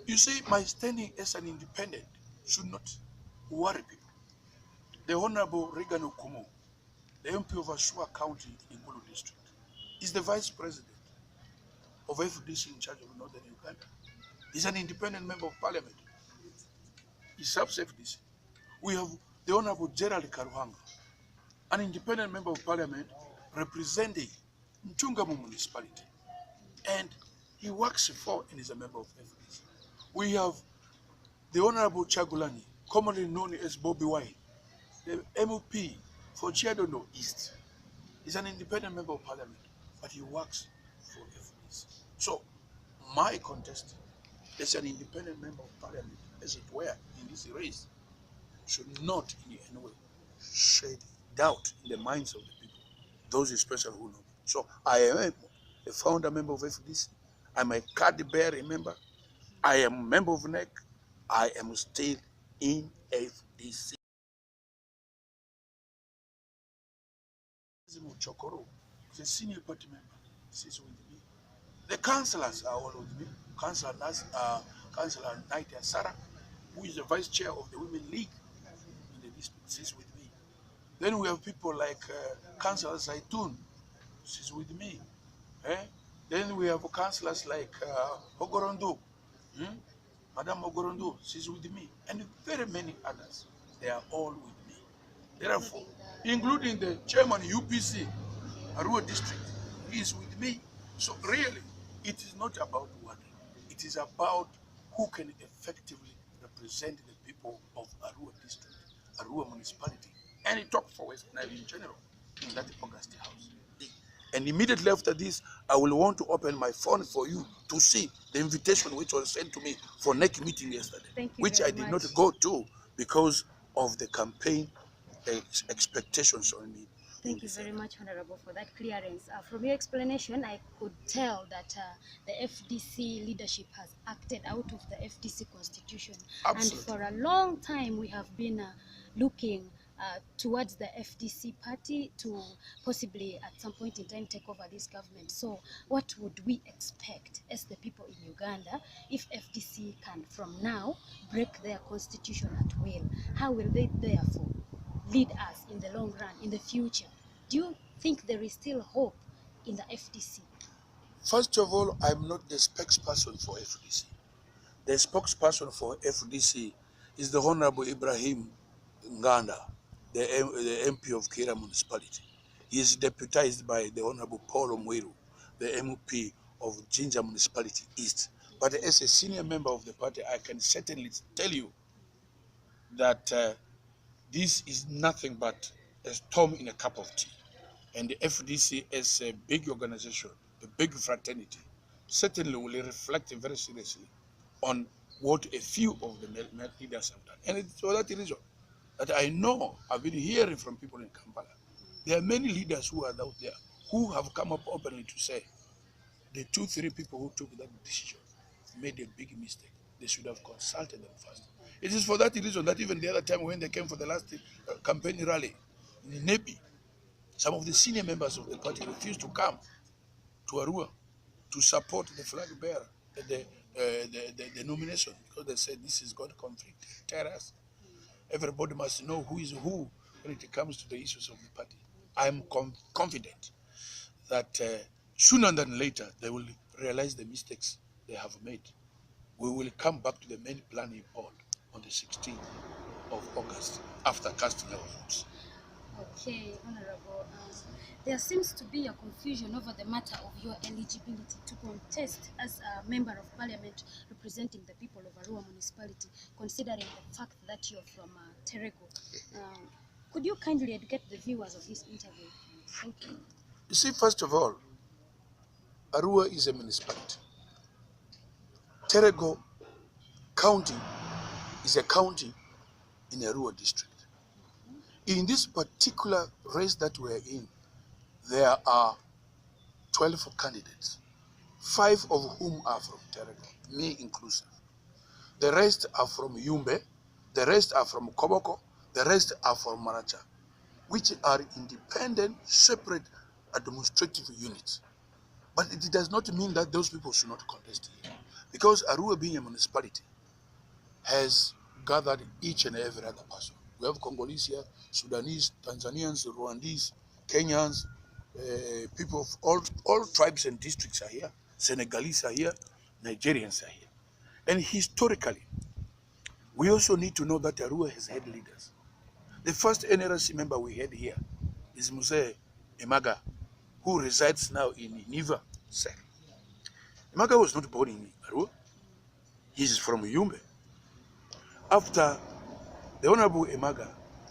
You see, my standing as an independent should not worry people. The Honorable Regan Okumu, the MP of Arua County in Gulu District, is the Vice President of FDC in charge of Northern Uganda. He's an independent member of Parliament. He serves FDC. We have the Honorable Gerald Karuhanga, an independent member of Parliament representing Nchungamu municipality. And he works for and is a member of FDC. We have the Honorable Chagulani, commonly known as Bobi Wine, the MOP for Chiadono East. He's an independent member of Parliament, but he works for FDC. So, my contest as an independent member of Parliament, as it were, in this race, should not in any way shed doubt in the minds of the people, those especially who know me. So, I am a founder member of FDC. I'm a card-bearing member. I am a member of NEC. I am still in FDC. Chokoro, the senior party member, sits with me. The councillors are all with me. Councillor Naita Sarah, who is the vice chair of the Women League in the district, sits with me. Then we have people like Councillor Zaitun, she's with me. Then we have councillors like Ogorondo, Madame Ogorondo, she's with me, and very many others. They are all with me. Therefore, including the chairman UPC, Arua district, he is with me. So really, it is not about one. It is about who can effectively represent the people of Arua district, Arua municipality, and it talks for West Nile in general in that August House. And immediately after this, I will want to open my phone for you to see the invitation which was sent to me for next meeting yesterday, which I did not go to because of the campaign expectations on me. Thank you very much, Honorable, for that clearance. From your explanation, I could tell that the FDC leadership has acted out of the FDC constitution. Absolutely. And for a long time, we have been looking towards the FDC party to possibly at some point in time take over this government. So what would we expect as the people in Uganda if FDC can from now break their constitution at will? How will they therefore lead us in the long run, in the future? Do you think there is still hope in the FDC? First of all, I'm not the spokesperson for FDC. The spokesperson for FDC is the Honorable Ibrahim Nganda, the MP of Kira municipality. He is deputized by the Honorable Paul Mwiru, the MP of Jinja municipality East. But as a senior member of the party, I can certainly tell you that this is nothing but a storm in a cup of tea. And the FDC as a big organization, a big fraternity, certainly will reflect very seriously on what a few of the leaders have done. And it's for that reason that I know, I've been hearing from people in Kampala, there are many leaders who are out there who have come up openly to say the 2-3 people who took that decision made a big mistake. They should have consulted them first. It is for that reason that even the other time when they came for the last campaign rally in Nebi, some of the senior members of the party refused to come to Arua to support the flag bearer, the nomination, because they said this is God conflict, terrorists. Everybody must know who is who when it comes to the issues of the party. I'm confident that sooner than later they will realize the mistakes they have made. We will come back to the main planning board on the 16th of August after casting our votes. Okay, Honorable. There seems to be a confusion over the matter of your eligibility to contest as a member of parliament representing the people of Arua municipality, considering the fact that you're from Terego. Could you kindly educate the viewers of this interview? Thank you. You see, first of all, Arua is a municipality. Terego County is a county in Arua district. In this particular race that we're in, there are 12 candidates, 5 of whom are from Terego, me inclusive. The rest are from Yumbe, the rest are from Koboko, the rest are from Maracha, which are independent, separate administrative units. But it does not mean that those people should not contest here. Because Arua being a municipality has gathered each and every other person. We have Congolese here, Sudanese, Tanzanians, Rwandese, Kenyans, people of all tribes and districts are here. Senegalese are here, Nigerians are here. And historically, we also need to know that Arua has had leaders. The first NRC member we had here is Muse Emaga, who resides now in Niva. Emaga was not born in Arua. He is from Yumbe. After the Honorable Emaga,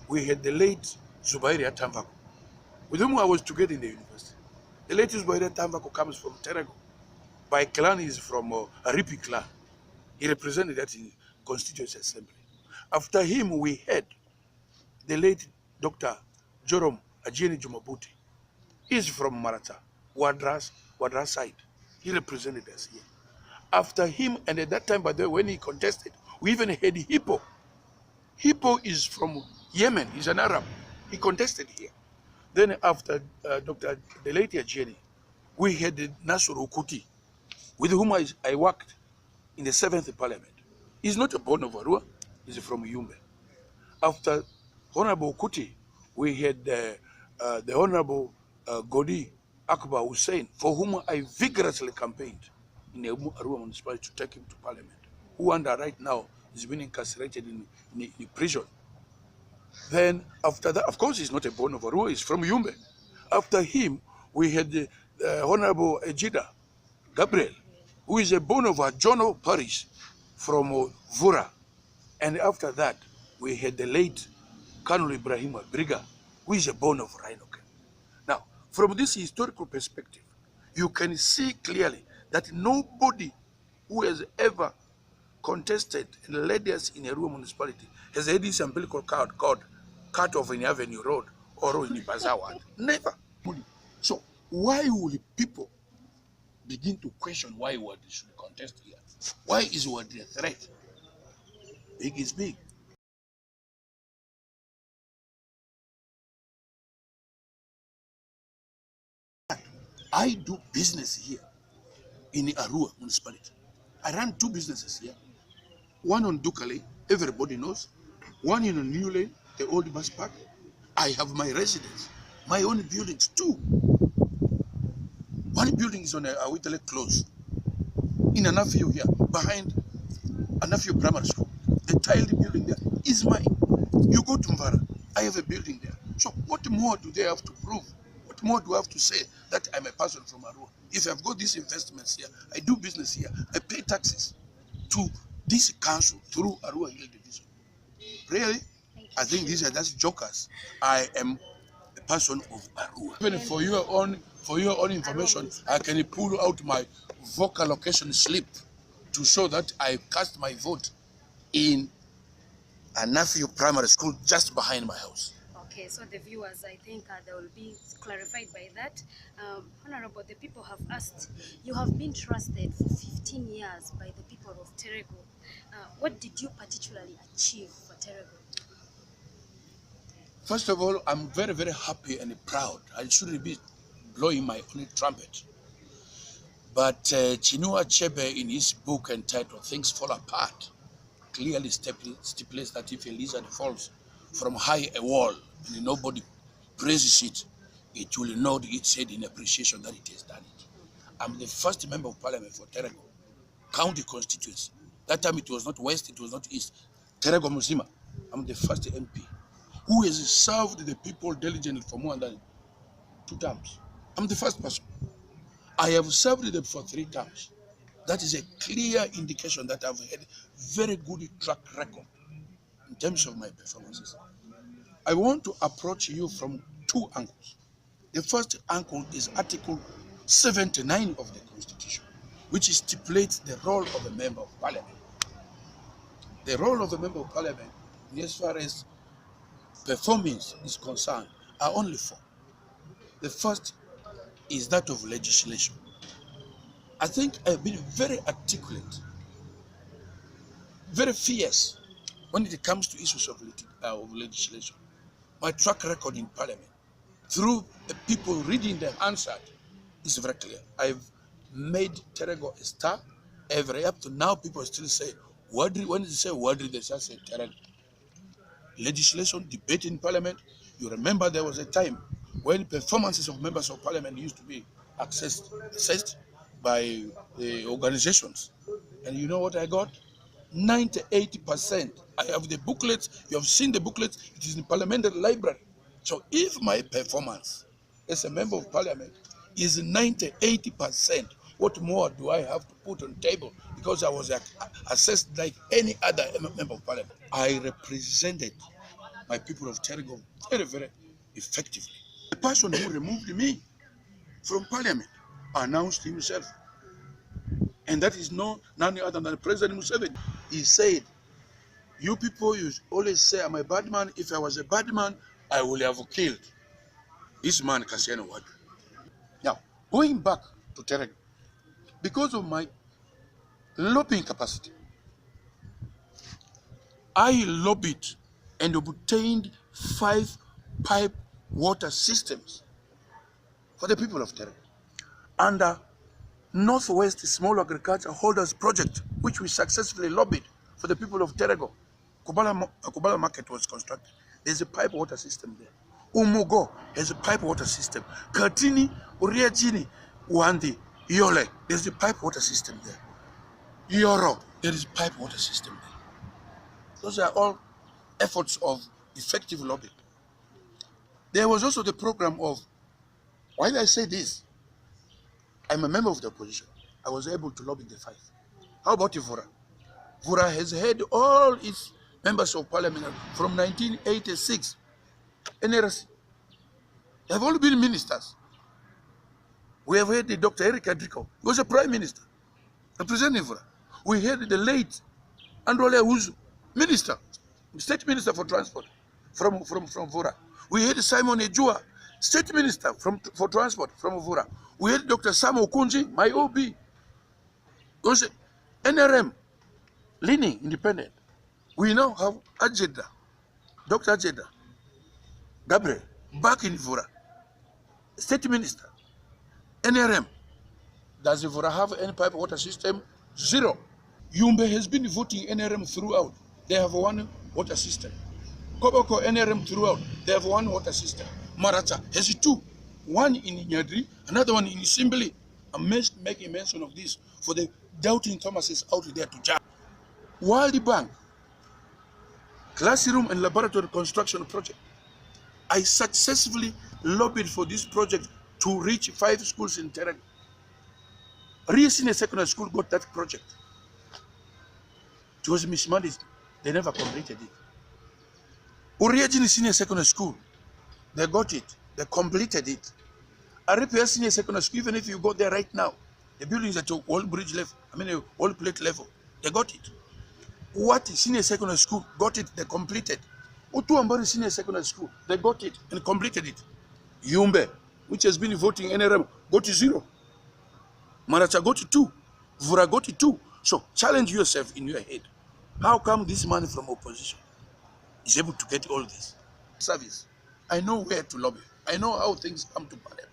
we had the late Zubairi Atamvako, with whom I was together in the university. The late Zubairi Atamvako comes from Terego. By clan, he is from Aripi clan. He represented that in Constituency Assembly. After him, we had the late Dr. Jorom Ajieni Jumabuti. He is from Marata, Wadra side. He represented us here. After him, and at that time, by the way, when he contested, we even had Hippo. Hippo is from Yemen. He's an Arab. He contested here. Then after Dr. Deleti Ajeni, we had Nasur Ukuti, with whom I worked in the 7th Parliament. He's not a born of Arua. He's from Yumbe. After Honorable Kuti, we had the Honorable Godi Akbar Hussein, for whom I vigorously campaigned in the Arua municipality to take him to Parliament, who under right now is being incarcerated in prison. Then after that, of course, he's not a born of Arua, he's from Yumbe. After him, we had the Honorable Ejida Gabriel, who is a born of Ajono Parish from Vura. And after that, we had the late Colonel Ibrahim Briga, who is a born of Rhinoke. Now, from this historical perspective, you can see clearly that nobody who has ever contested and led us in a rural municipality has had this umbilical cord cut off in Avenue Road or in Bazaar. Never. So why will people begin to question why Wadri should contest here? Why is Wadri a threat? Big is big. I do business here in Arua municipality. I run 2 businesses here. One on Dukale, everybody knows. One in a New Lane, the old bus park. I have my residence, my own buildings too. One building is on Awitale Close, in Anafiu here, behind Anafiu Primary School. The tiled building there is mine. You go to Mvara, I have a building there. So what more do they have to prove? What more do I have to say that I'm a person from Arua? If I've got these investments here, I do business here, I pay taxes to this council through Arua Hill Division. Really? I think these are just jokers. I am a person of Arua. Even for your own information, I can pull out my vocal location slip to show that I cast my vote in Anafiu Primary School just behind my house. Okay, so the viewers, I think they will be clarified by that. Honorable, the people have asked, you have been trusted for 15 years by the people of Terego. What did you particularly achieve for Terego? First of all, I'm very, very happy and proud. I shouldn't be blowing my own trumpet. But Chinua Achebe, in his book entitled Things Fall Apart, clearly stipulates that if a lizard falls from high a wall and nobody praises it, it will nod its head in appreciation that it has done it. I'm the first member of parliament for Terego County constituency. That time it was not west, it was not east. Terego Musima. I'm the first MP who has served the people diligently for more than 2 terms. I'm the first person. I have served them for 3 terms. That is a clear indication that I've had very good track record in terms of my performances. I want to approach you from 2 angles. The first angle is Article 79 of the Constitution, which stipulates the role of a member of parliament. The role of a member of parliament, as far as performance is concerned, are only 4. The first is that of legislation. I think I've been very articulate, very fierce when it comes to issues of legislation. My track record in parliament, through the people reading the Hansard, is very clear. I've made Terego a star. Every up to now, people still say Wadri. When they say Wadri, they just say terror. Legislation, debate in parliament. You remember there was a time when performances of members of parliament used to be assessed by the organizations. And you know what I got? 98%. I have the booklets. You have seen the booklets. It is in the parliamentary library. So if my performance as a member of parliament is 98%, what more do I have to put on the table? Because I was assessed like any other member of parliament. I represented my people of Terego very, very effectively. The person who removed me from parliament announced himself. And that is none other than President Museveni. He said, you people, you always say I'm a bad man. If I was a bad man, I would have killed this man, Hon Wadri. Now, going back to Terego, because of my lobbying capacity, I lobbied and obtained 5 pipe water systems for the people of Terego under Northwest Small Agriculture Holders Project, which we successfully lobbied for the people of Terego. Kubala Market was constructed. There's a pipe water system there. Umugo has a pipe water system. Katini, Uriajini, Wandi, Yole, there's a pipe water system there. Yoro, there is a pipe water system there. Those are all efforts of effective lobbying. There was also the program of, why did I say this? I'm a member of the opposition. I was able to lobby the 5. How about Vura? Vura has had all its members of parliament from 1986. NRC. They have all been ministers. We have had the Dr. Eric Adriko. He was a prime minister, representing Vura. We had the late Androle Uzu, minister, state minister for transport from Vura. We had Simon Ejua, state minister for transport from Vura. We had Dr. Sam Okunji, my OB. It was NRM, leaning independent. We now have Ajeda, Dr. Ajeda, Gabriel, back in Vura, state minister, NRM. Does Vura have any pipe water system? 0. Yumbe has been voting NRM throughout. They have one water system. Koboko NRM throughout. They have one water system. Marata has 2. One in Nyadri, another one in Simbili. I'm making mention of this for the doubting Thomases out there to judge. World Bank, classroom and laboratory construction project. I successfully lobbied for this project to reach 5 schools in Terego. Rio Senior Secondary School got that project. It was mismanaged. They never completed it. Uriajini Senior Secondary School, they got it. They completed it. Arua Senior Secondary School, even if you go there right now, the building is at a whole bridge level, a whole plate level. They got it. What Senior Secondary School got it, they completed. Utuambari Senior Secondary School, they got it and completed it. Yumbe, which has been voting NRM, got to 0. Maracha got to 2. Vura got to 2. So challenge yourself in your head. How come this man from opposition is able to get all this service? I know where to lobby. I know how things come to parliament.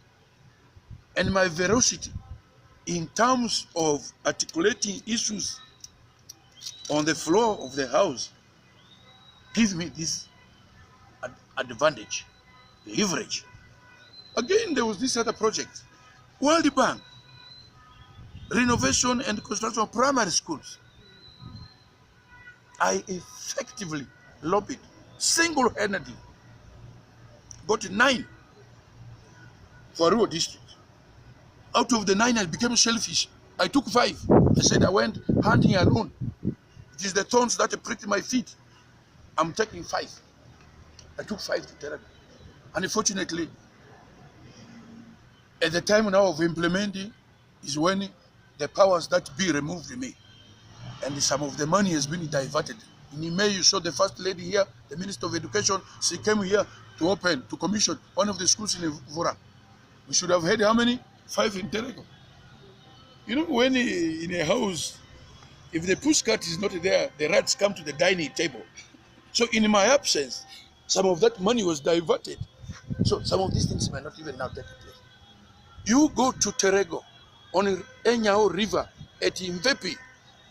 And my veracity in terms of articulating issues on the floor of the house gives me this advantage, leverage. Again, there was this other project, World Bank, renovation and construction of primary schools. I effectively lobbied, single-handedly, got 9 for Arua district. Out of the 9, I became selfish. I took 5. I said I went hunting alone. It is the thorns that pricked my feet. I'm taking 5. I took 5 to Terego. And unfortunately, at the time now of implementing is when the powers that be removed me. And some of the money has been diverted. In May, you saw the first lady here, the Minister of Education. She came here to commission one of the schools in Vura. We should have had how many? 5 in Terego. You know, when in a house, if the pushcart is not there, the rats come to the dining table. So in my absence, some of that money was diverted. So some of these things might not even now take place. You go to Terego on Enyao River at Imvepi,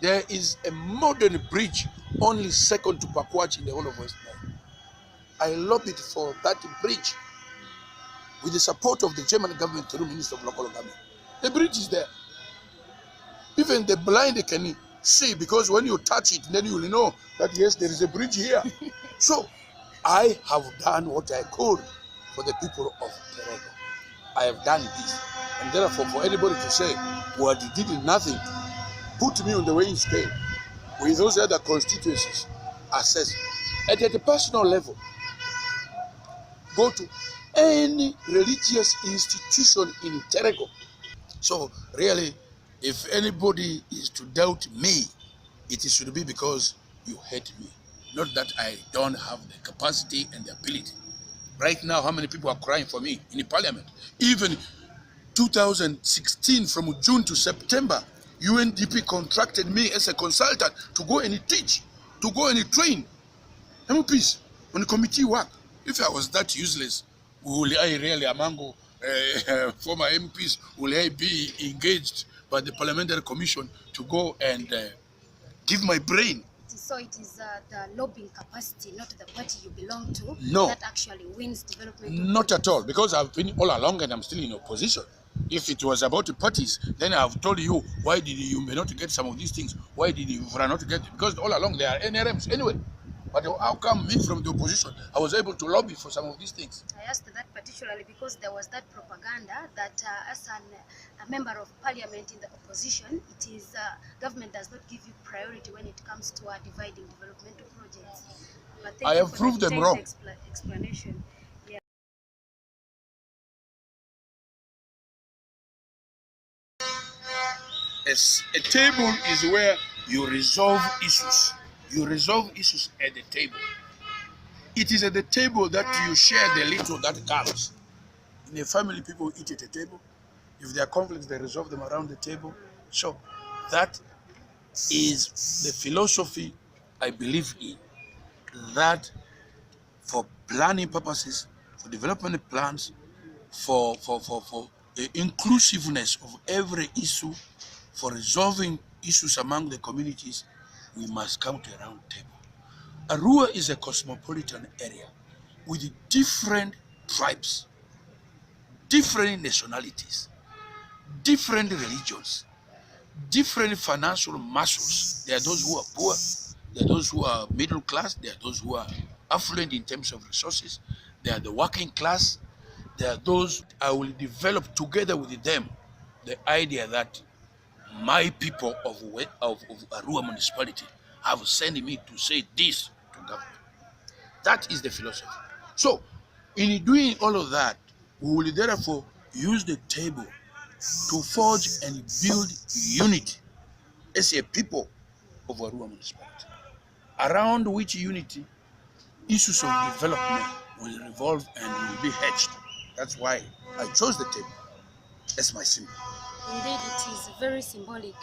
There is a modern bridge only second to Pakwach in the whole of West Nile. I lobbied for that bridge with the support of the German government through Minister of Local Government. The bridge is there. Even the blind can see, because when you touch it, then you will know that yes, there is a bridge here. So I have done what I could for the people of Terego. I have done this. And therefore, for anybody to say, well, he did nothing, put me on the weighing scale with those other constituencies, assess. And at a personal level, go to any religious institution in Terego. So really, if anybody is to doubt me, it should be because you hate me, not that I don't have the capacity and the ability. Right now, how many people are crying for me in the parliament? Even 2016, from June to September, UNDP contracted me as a consultant to go and teach, to go and train MPs on the committee work. If I was that useless, will I really, among former MPs, will I be engaged by the Parliamentary Commission to go and give my brain? So it is the lobbying capacity, not the party you belong to, No, that actually wins development? Not at all, because I've been all along and I'm still in opposition. If it was about the parties, then I've told you, why did you may not get some of these things? Why did you not get it? Because all along they are NRMs anyway. But how come me from the opposition, I was able to lobby for some of these things? I asked that particularly because there was that propaganda that as a member of parliament in the opposition, it is government does not give you priority when it comes to dividing developmental projects. But I have proved them wrong. Explanation. Yeah. As a table is where you resolve issues. You resolve issues at the table. It is at the table that you share the little that counts. In a family, people eat at a table. If there are conflicts, they resolve them around the table. So that is the philosophy I believe in. That for planning purposes, for development plans, for the inclusiveness of every issue, for resolving issues among the communities, we must come to a round table. Arua is a cosmopolitan area with different tribes, different nationalities, different religions, different financial muscles. There are those who are poor, there are those who are middle class, there are those who are affluent in terms of resources, there are the working class, there are those I will develop together with them the idea that my people of Arua municipality have sent me to say this to government. That is the philosophy. So, in doing all of that, we will therefore use the table to forge and build unity as a people of Arua municipality, around which unity issues of development will revolve and will be hedged. That's why I chose the table as my symbol. Indeed, it is very symbolic.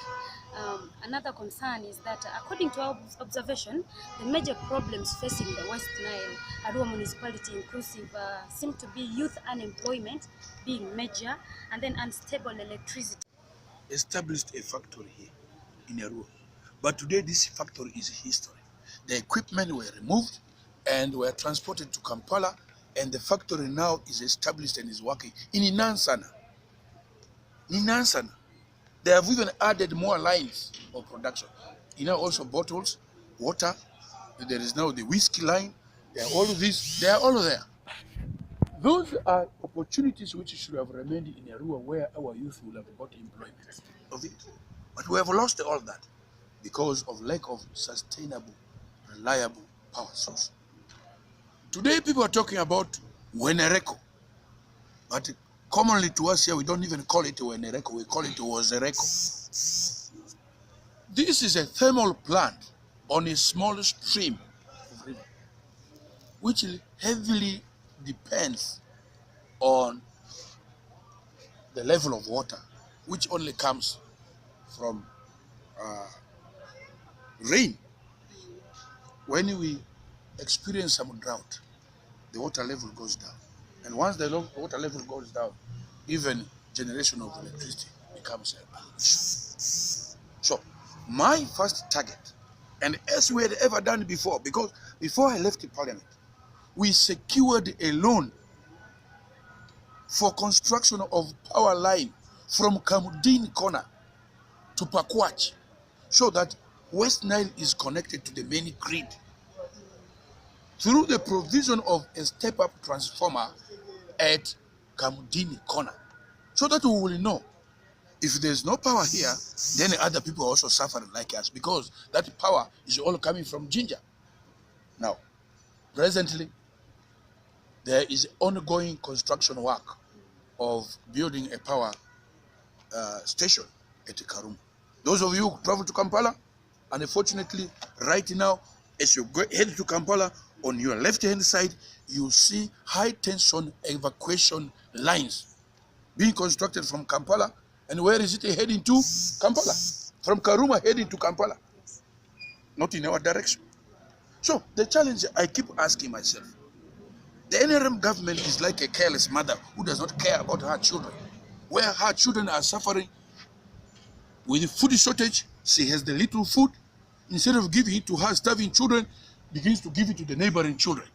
Another concern is that, according to our observation, the major problems facing the West Nile Arua municipality inclusive seem to be youth unemployment being major, and then unstable electricity. Established a factory here in Arua, but today this factory is history. The equipment were removed and were transported to Kampala, and the factory now is established and is working in Nansana. In Nansana. They have even added more lines of production. Also bottles, water. There is now the whiskey line. They are all of this. They are all there. Those are opportunities which should have remained in Arua, where our youth will have got employment of it. But we have lost all that because of lack of sustainable, reliable power source. Today people are talking about Wenereko, but commonly to us here we don't even call it Wenereko, we call it Wozereko. This is a thermal plant on a small stream of river, which heavily depends on the level of water, which only comes from rain. When we experience some drought, the water level goes down. And once the water level goes down, even generation of electricity becomes an issue. So My first target, and as we had ever done before, because before I left the parliament, we secured a loan for construction of power line from Kamudin Corner to Pakwach, so that West Nile is connected to the main grid through the provision of a step-up transformer at Kamudin Corner, so that we will know if there's no power here, then other people are also suffering like us, because that power is all coming from Ginger. Now, presently, there is ongoing construction work of building a power station at Karum. Those of you who travel to Kampala, and unfortunately, right now, as you head to Kampala, on your left-hand side, you see high-tension evacuation lines being constructed from Kampala. And where is it heading to? Kampala. From Karuma heading to Kampala. Not in our direction. So the challenge I keep asking myself, the NRM government is like a careless mother who does not care about her children. Where her children are suffering with food shortage, she has the little food. Instead of giving it to her starving children, begins to give it to the neighboring children.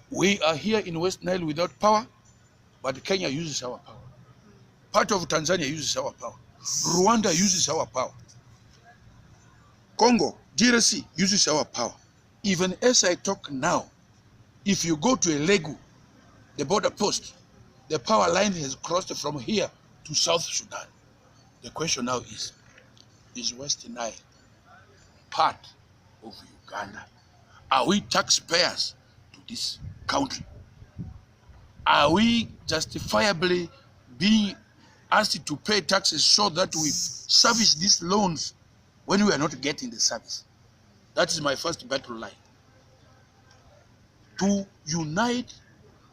We are here in West Nile without power, but Kenya uses our power. Part of Tanzania uses our power. Rwanda uses our power. Congo, DRC uses our power. Even as I talk now, if you go to Elegu, the border post, the power line has crossed from here to South Sudan. The question now is West Nile part of Uganda? Are we taxpayers to this country? Are we justifiably being asked to pay taxes so that we service these loans when we are not getting the service? That is my first battle line. To unite,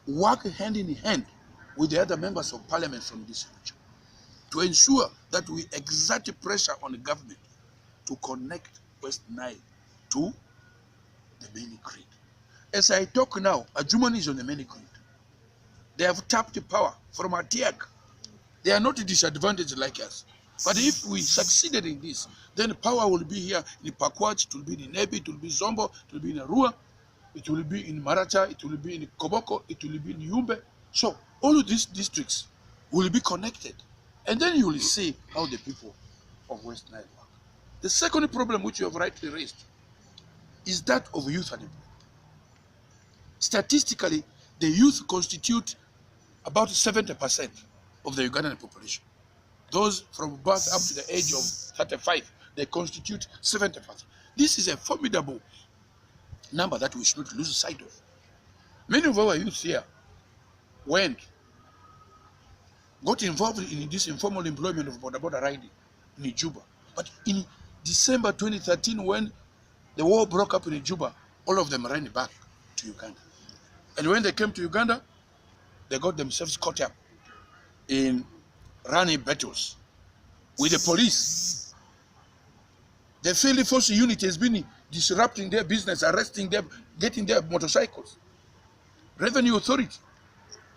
work hand in hand with the other members of parliament from this region, to ensure that we exert pressure on the government to connect West Nile to the main grid. As I talk now, Adjumani is on the main grid. They have tapped the power from Atiak. They are not disadvantaged like us. But if we succeeded in this, then power will be here in Pakwach, it will be in Nebi, it will be Zombo, it will be in Arua, it will be in Maracha, it will be in Koboko, it will be in Yumbe. So all of these districts will be connected. And then you will see how the people of West Nile work. The second problem which you have rightly raised is that of youth unemployment. Statistically, the youth constitute about 70% of the Ugandan population. Those from birth up to the age of 35, they constitute 70%. This is a formidable number that we should not lose sight of. Many of our youth here got involved in this informal employment of border riding in Juba. But in December 2013, when the war broke up in Juba, all of them ran back to Uganda. And when they came to Uganda, they got themselves caught up in running battles with the police. The field force unit has been disrupting their business, arresting them, getting their motorcycles. Revenue Authority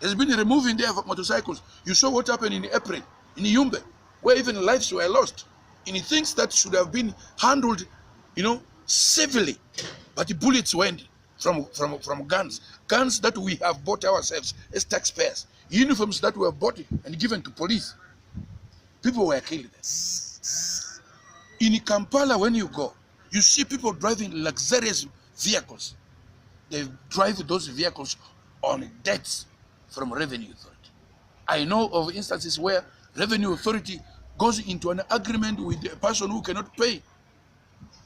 has been removing their motorcycles. You saw what happened in April, in Yumbe, where even lives were lost in things that should have been handled, civilly. But the bullets went from guns that we have bought ourselves as taxpayers, uniforms that were bought and given to police. People were killed there. In Kampala, when you go, you see people driving luxurious vehicles. They drive those vehicles on debts from Revenue Authority. I know of instances where Revenue Authority goes into an agreement with a person who cannot pay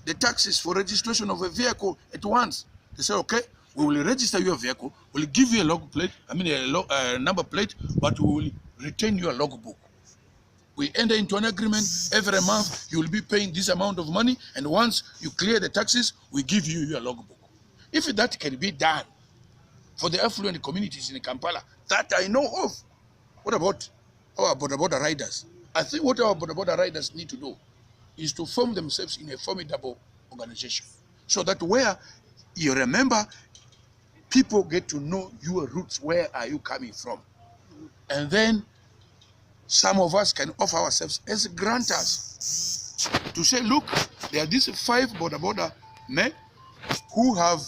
the taxes for registration of a vehicle at once. They say, okay, we will register your vehicle, we'll give you a number plate, but we will retain your logbook. We enter into an agreement. Every month you will be paying this amount of money, and once you clear the taxes, we give you your logbook. If that can be done for the affluent communities in Kampala, that I know of, what about our border riders? I think what our border riders need to do is to form themselves in a formidable organization, so that where you remember, people get to know your roots, where are you coming from, and then some of us can offer ourselves as grantors to say, look, there are these 5 border men who have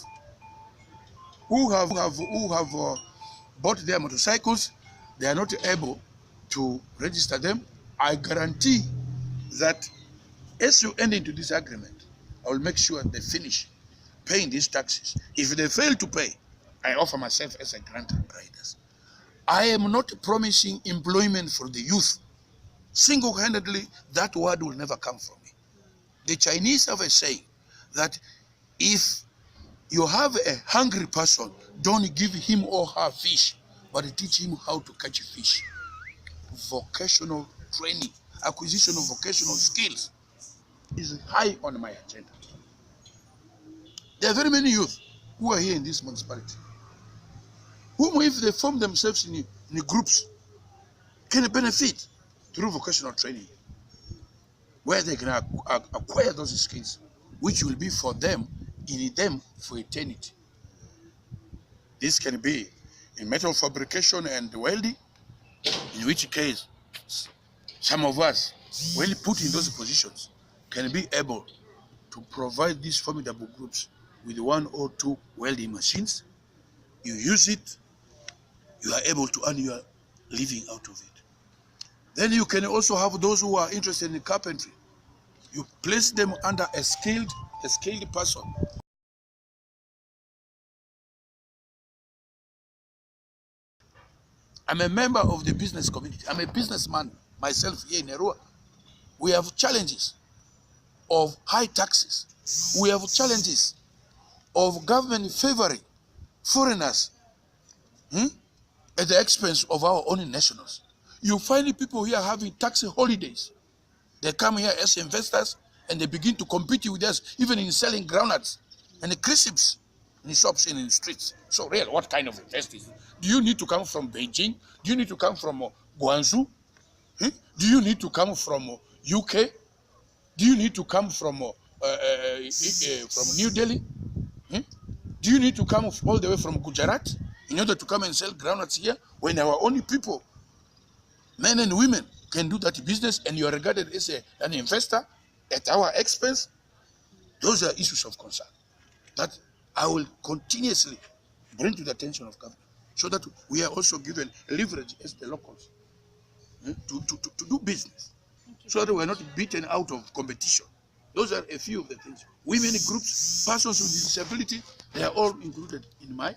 bought their motorcycles. They are not able to register them. I guarantee that as you enter into this agreement, I will make sure they finish paying these taxes. If they fail to pay, I offer myself as a grantor riders. I am not promising employment for the youth. Single-handedly, that word will never come from me. The Chinese have a saying that if you have a hungry person, don't give him or her fish, but teach him how to catch fish. Vocational training, acquisition of vocational skills is high on my agenda. There are very many youth who are here in this municipality, whom if they form themselves in groups, can benefit through vocational training, where they can acquire those skills, which will be for them, in them for eternity. This can be in metal fabrication and welding, in which case some of us, when put in those positions, can be able to provide these formidable groups with 1 or 2 welding machines. You use it, you are able to earn your living out of it. Then you can also have those who are interested in carpentry. You place them under a skilled person. I'm a member of the business community. I'm a businessman myself here in Arua. We have challenges of high taxes. We have challenges of government favoring foreigners at the expense of our own nationals. You find people here having tax holidays. They come here as investors and they begin to compete with us, even in selling groundnuts and crisps in shops and in the streets. So real, what kind of investors? Do you need to come from Beijing? Do you need to come from Guangzhou? Do you need to come from UK? Do you need to come from New Delhi? Do you need to come all the way from Gujarat in order to come and sell groundnuts here, when our only people, men and women, can do that business, and you are regarded as an investor at our expense? Those are issues of concern that I will continuously bring to the attention of government, so that we are also given leverage as the locals to do business, so that we are not beaten out of competition. Those are a few of the things. Women groups, persons with disability, they are all included in my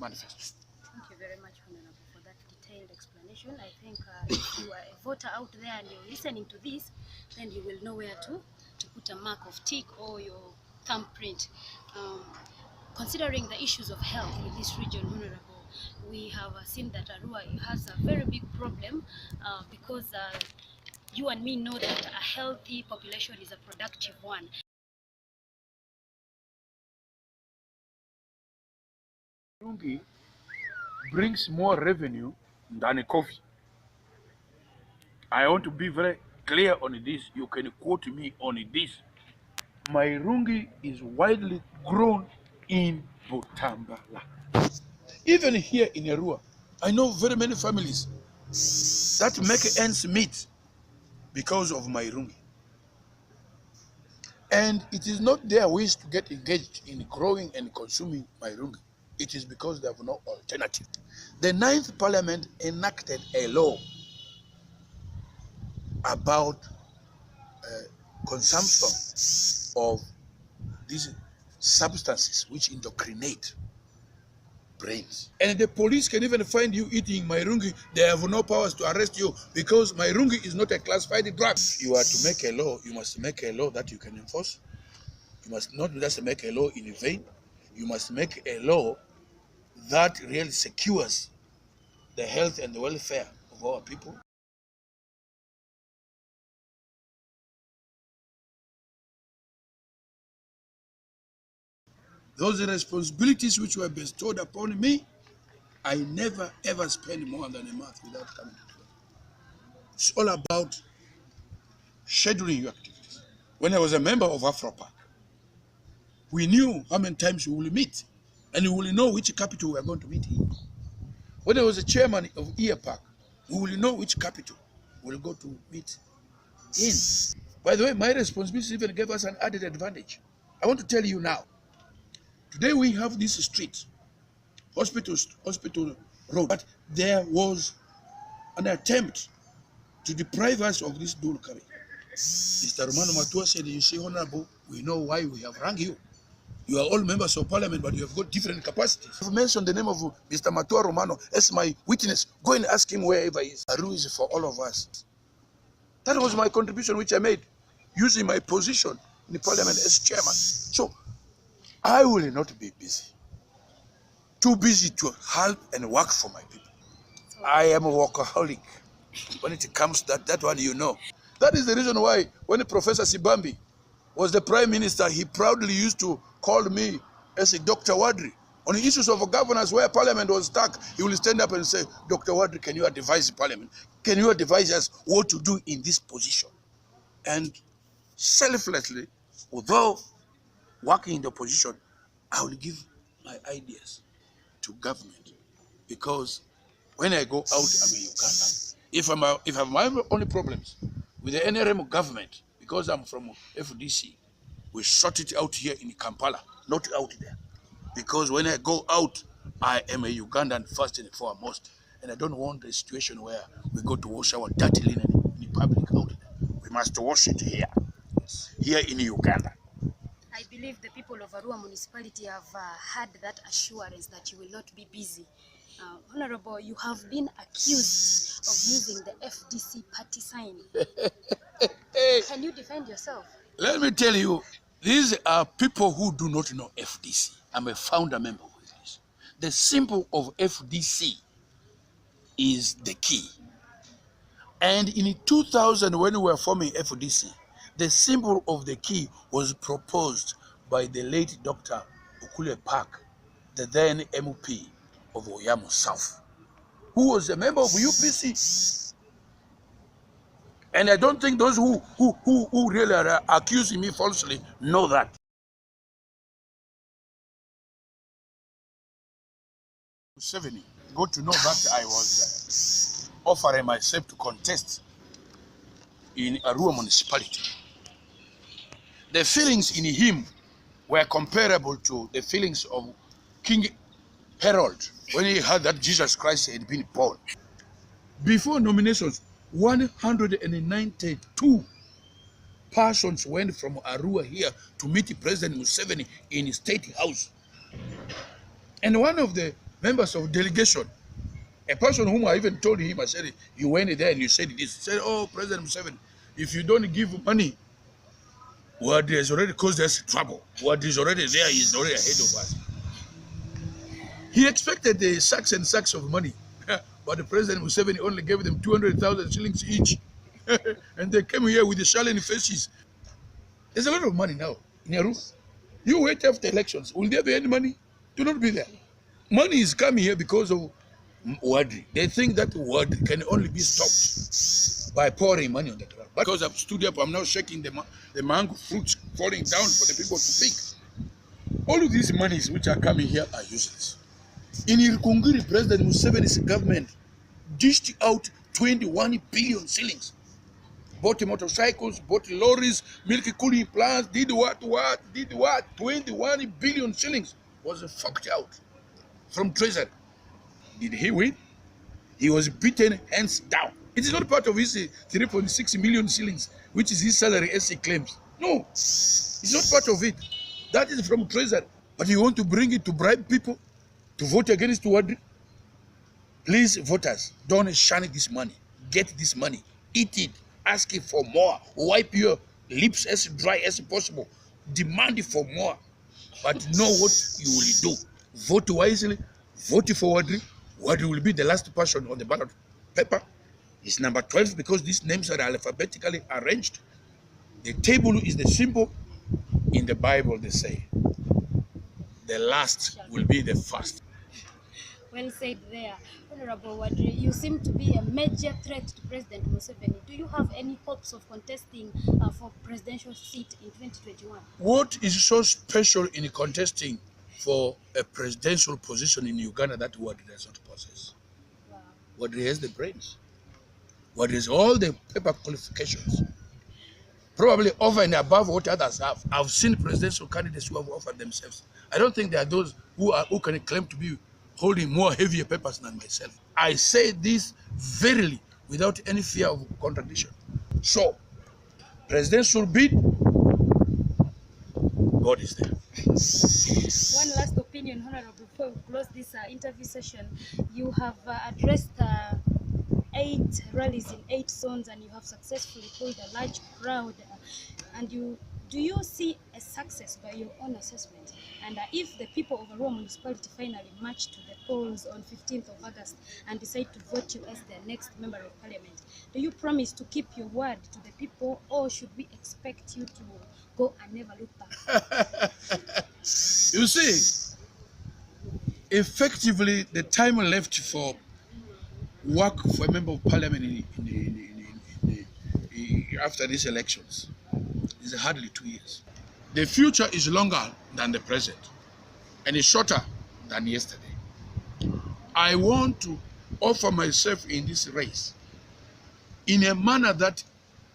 manifesto. Thank you very much, Honorable, for that detailed explanation. I think if you are a voter out there and you're listening to this, then you will know where to put a mark of tick or your thumbprint. Considering the issues of health in this region, Honorable, we have seen that Arua has a very big problem because you and me know that a healthy population is a productive one. Rungi brings more revenue than coffee. I want to be very clear on this. You can quote me on this. My rungi is widely grown in Butambala. Even here in Arua, I know very many families that make ends meet because of my rungi. And it is not their wish to get engaged in growing and consuming my rungi. It is because they have no alternative. The 9th Parliament enacted a law about consumption of these substances which indoctrinate brains. And the police can even find you eating mairungi. They have no powers to arrest you because mairungi is not a classified drug. You are to make a law, you must make a law that you can enforce. You must not just make a law in vain. You must make a law that really secures the health and the welfare of our people. Those responsibilities which were bestowed upon me, I never ever spend more than a month without coming to work. It's all about scheduling your activities. When I was a member of AfroPark, we knew how many times we will meet, and we will know which capital we are going to meet in. When I was a chairman of Ear Park, we will know which capital we will go to meet in. By the way, my responsibility even gave us an added advantage. I want to tell you now. Today we have this street, hospital road, but there was an attempt to deprive us of this dual carriage. Mr. Romano Matua said, you see, Honorable, we know why we have rang you. You are all members of parliament, but you have got different capacities. I've mentioned the name of Mr. Matua Romano as my witness. Go and ask him wherever he is. Arua is for all of us. That was my contribution which I made, using my position in the parliament as chairman. So I will not be busy. Too busy to help and work for my people. I am a workaholic. When it comes to that one, you know. That is the reason why when Professor Sibambi was the prime minister, he proudly used to call me as a Dr. Wadri. On the issues of governance where parliament was stuck, he will stand up and say, Dr. Wadri, can you advise the parliament? Can you advise us what to do in this position? And selflessly, although working in the opposition, I will give my ideas to government, because when I go out, I'm in Uganda. If I have my only problems with the NRM government, because I'm from FDC, we sort it out here in Kampala, not out there. Because when I go out, I am a Ugandan first and foremost, and I don't want a situation where we go to wash our dirty linen in public out there. We must wash it here in Uganda. I believe the people of Arua municipality have had that assurance that you will not be busy. Honorable, you have been accused of using the FDC party sign. Can you defend yourself? Let me tell you, these are people who do not know FDC. I'm a founder member of this. The symbol of FDC is the key. And in 2000, when we were forming FDC, the symbol of the key was proposed by the late Dr. Okule Park, the then MP of Oyamo South, who was a member of UPC. And I don't think those who really are accusing me falsely know that. Got to know that I was offering myself to contest in Arua municipality. The feelings in him were comparable to the feelings of King Herod when he heard that Jesus Christ had been born. Before nominations, 192 persons went from Arua here to meet President Museveni in his State House. And one of the members of delegation, a person whom I even told him, I said, you went there and you said this. He said, oh, President Museveni, if you don't give money, what has already caused us trouble. What is already there is already ahead of us. He expected the sacks and sacks of money, but the President Museveni only gave them 200,000 shillings each. And they came here with the shining faces. There's a lot of money now in Arua. You wait after elections. Will there be any money? Do not be there. Money is coming here because of Wadri. They think that Wadri can only be stopped by pouring money on the ground. But because I've stood up, I'm now shaking the mango fruits falling down for the people to pick. All of these monies which are coming here are useless. In Irkungiri, President Museveni's government dished out 21 billion shillings. Bought motorcycles, bought lorries, milk cooling plants, did what? 21 billion shillings was forked out from treasury. Did he win? He was beaten hands down. It is not part of his 3.6 million shillings, which is his salary as he claims. No, it's not part of it. That is from treasury. But you want to bring it to bribe people to vote against Wadri? Please, voters, don't shun this money. Get this money. Eat it. Ask it for more. Wipe your lips as dry as possible. Demand for more. But know what you will do. Vote wisely. Vote for Wadri. Wadri will be the last person on the ballot paper. It's number 12 because these names are alphabetically arranged. The table is the symbol. In the Bible, they say, the last will be the first. Well said there. Honorable Wadri, you seem to be a major threat to President Museveni. Do you have any hopes of contesting for presidential seat in 2021? What is so special in contesting for a presidential position in Uganda that Wadri does not possess? Wow. Wadri has the brains. Wadri has all the paper qualifications. probably over and above what others have. I've seen presidential candidates who have offered themselves. I don't think there are those who can claim to be holding more heavier papers than myself. I say this verily without any fear of contradiction. So, presidential bid, God is there. One last opinion, Honorable, before we close this interview session. You have addressed 8 rallies in 8 zones, and you have successfully pulled a large crowd. And do you see a success by your own assessment? And if the people of Arua municipality finally march to the polls on 15th of August and decide to vote you as their next member of parliament, do you promise to keep your word to the people, or should we expect you to go and never look back? You see, effectively, the time left for work for a member of parliament after these elections is hardly 2 years. The future is longer than the present and is shorter than yesterday. I want to offer myself in this race in a manner that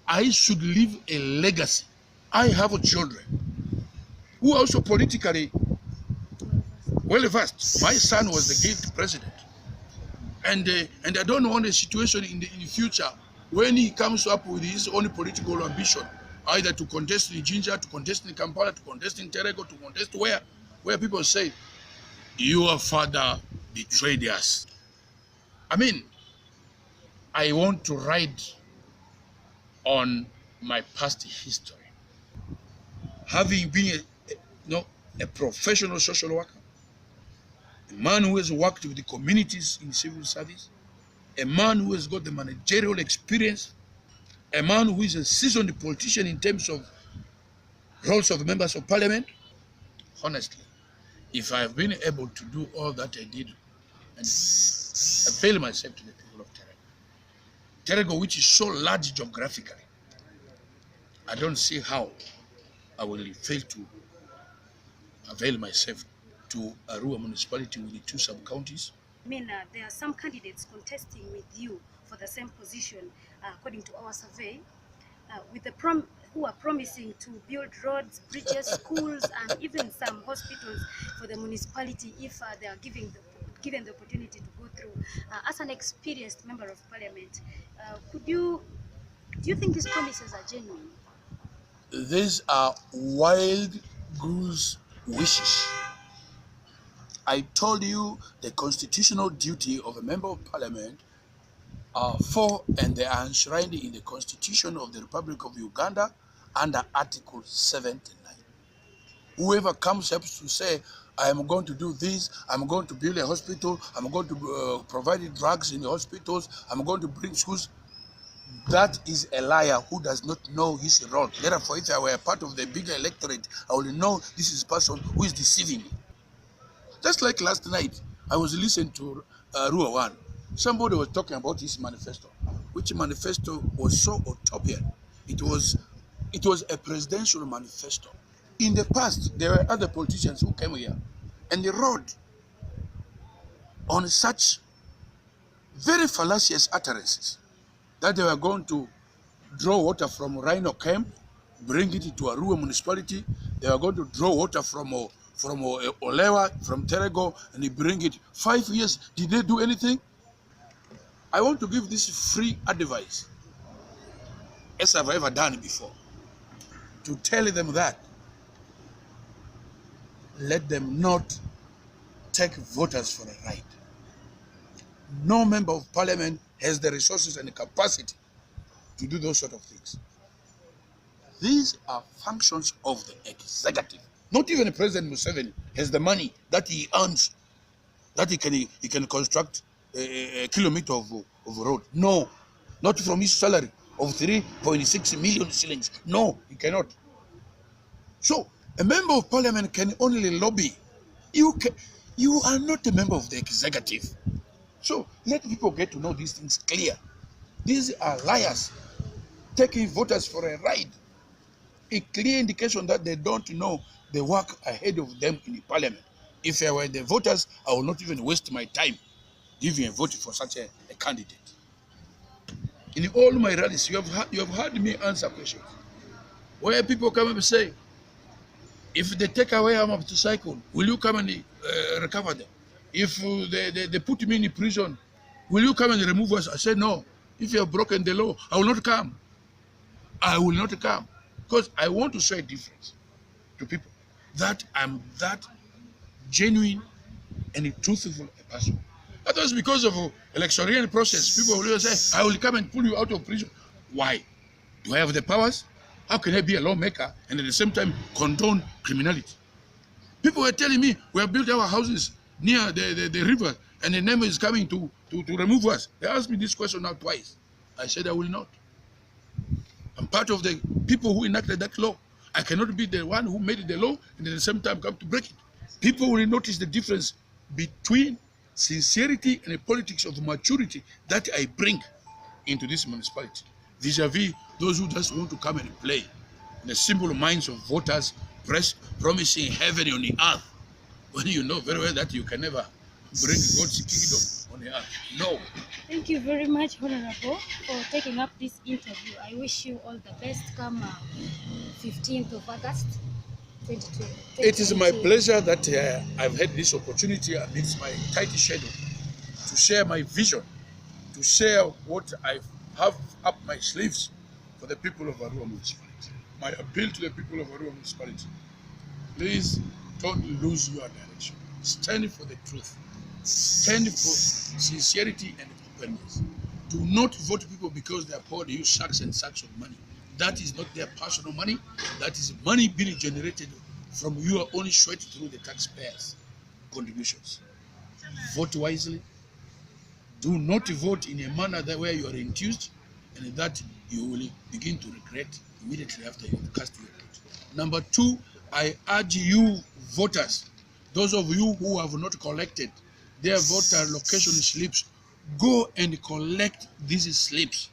I should leave a legacy. I have children who are also politically well versed. My son was the guild president. And I don't want a situation in the future when he comes up with his own political ambition, either to contest in Jinja, to contest in Kampala, to contest in Terego, to contest where people say, your father betrayed us. I mean, I want to ride on my past history. Having been a professional social worker, a man who has worked with the communities in civil service, a man who has got the managerial experience, a man who is a seasoned politician in terms of roles of members of parliament. Honestly, if I have been able to do all that I did and avail myself to the people of Terego, which is so large geographically, I don't see how I will fail to avail myself to Arua municipality with the 2 sub-counties. I mean, there are some candidates contesting with you for the same position, according to our survey, with the who are promising to build roads, bridges, schools, and even some hospitals for the municipality if they are given the opportunity to go through. As an experienced member of parliament, do you think these promises are genuine? These are wild goose wishes. I told you the constitutional duty of a member of parliament and they are enshrined in the Constitution of the Republic of Uganda under Article 79. Whoever comes up to say, I am going to do this, I'm going to build a hospital, I'm going to provide drugs in the hospitals, I'm going to bring schools, that is a liar who does not know his role. Therefore, if I were a part of the bigger electorate, I would know this is a person who is deceiving me. Just like last night, I was listening to Arua One. Somebody was talking about his manifesto, which manifesto was so utopian. It was a presidential manifesto. In the past, there were other politicians who came here and they rode on such very fallacious utterances that they were going to draw water from Rhino Camp, bring it to Arua municipality. They were going to draw water from Olewa, from Terego, and they bring it. 5 years, did they do anything? I want to give this free advice, as I've ever done before, to tell them that let them not take voters for a ride. No member of parliament has the resources and the capacity to do those sort of things. These are functions of the executive. Not even President Museveni has the money that he earns, that he can construct a kilometer of road. No, not from his salary of 3.6 million shillings. No, he cannot. So a member of parliament can only lobby. You are not a member of the executive. So let people get to know these things clear. These are liars taking voters for a ride. A clear indication that they don't know the work ahead of them in the parliament. If I were the voters, I would not even waste my time giving a vote for such a candidate. In all my rallies, you have heard me answer questions. where people come and say, if they take away our motorcycle, will you come and recover them? If they put me in prison, will you come and remove us? I said, no. If you have broken the law, I will not come. I will not come. Because I want to show a difference to people that I'm that genuine and truthful a person. That was because of electioneering process. People will always say, I will come and pull you out of prison. Why? Do I have the powers? How can I be a lawmaker and at the same time condone criminality? People were telling me, we have built our houses near the river and the neighbor is coming to remove us. They asked me this question now twice. I said, I will not. I'm part of the people who enacted that law. I cannot be the one who made the law and at the same time come to break it. People will notice the difference between sincerity and the politics of maturity that I bring into this municipality, vis-a-vis those who just want to come and play in the simple minds of voters, promising heaven on the earth, when you know very well that you can never bring God's kingdom on the earth. No. Thank you very much, Honorable, for taking up this interview. I wish you all the best come 15th of August, 2022. It is my pleasure that I've had this opportunity amidst my tight schedule to share my vision, to share what I have up my sleeves for the people of Arua municipality. My appeal to the people of Arua municipality, please don't lose your direction. Stand for the truth. Stand for sincerity and openness. Do not vote people because they are poor, they use sacks and sacks of money. That is not their personal money. That is money being generated from your own sweat through the taxpayers' contributions. Vote wisely. Do not vote in a manner that where you are enthused and that you will begin to regret immediately after you cast your vote. Number two, I urge you voters, those of you who have not collected their voter location slips, go and collect these slips.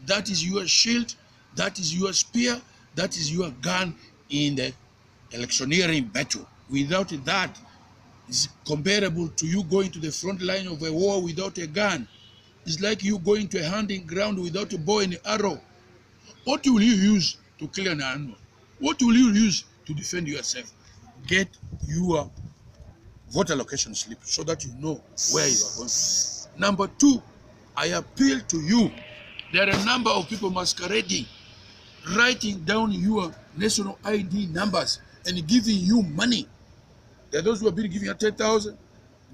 That is your shield, that is your spear, that is your gun in the electioneering battle. Without that, it's comparable to you going to the front line of a war without a gun. It's like you going to a hunting ground without a bow and arrow. What will you use to kill an animal? What will you use to defend yourself? Get your voter location slip so that you know where you are going. Number two, I appeal to you. There are a number of people masquerading, writing down your national ID numbers and giving you money. There are those who have been giving you 10,000.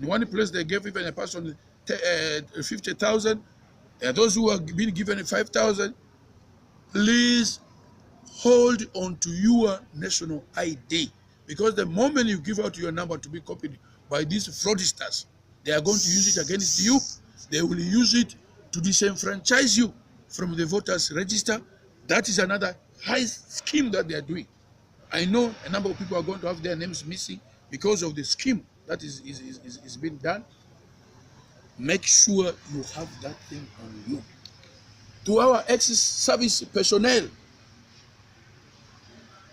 In one place, they gave even a person 50,000. There are those who have been given 5,000. Please hold on to your national ID, because the moment you give out your number to be copied by these fraudsters, they are going to use it against you. They will use it to disenfranchise you from the voters register. That is another high scheme that they are doing. I know a number of people are going to have their names missing because of the scheme that is being done. Make sure you have that thing on you. To our ex-service personnel,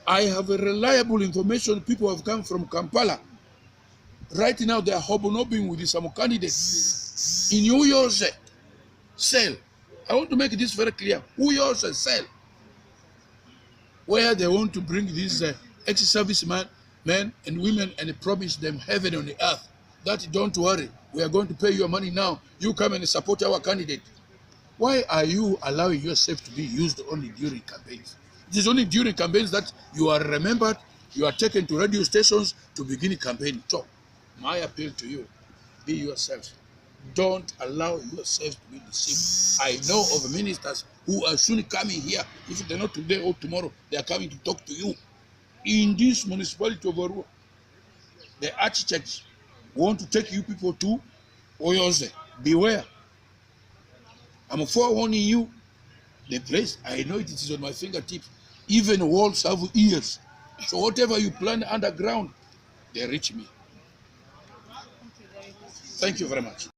I have a reliable information. People have come from Kampala. Right now, they are hobnobbing with some candidates in Uyose cell. I want to make this very clear. Uyose cell, where they want to bring these ex-service men and women and promise them heaven on the earth. That don't worry, we are going to pay your money now. You come and support our candidate. Why are you allowing yourself to be used only during campaigns? It is only during campaigns that you are remembered, you are taken to radio stations to begin a campaign talk. My appeal to you, be yourself. Don't allow yourself to be deceived. I know of ministers who are soon coming here. If they're not today or tomorrow, they are coming to talk to you. In this municipality of Arua, the architects want to take you people to Oyose. Beware. I'm forewarning you. The place, I know it is on my fingertips. Even walls have ears. So whatever you plan underground, they reach me. Thank you very much. Thank you very much.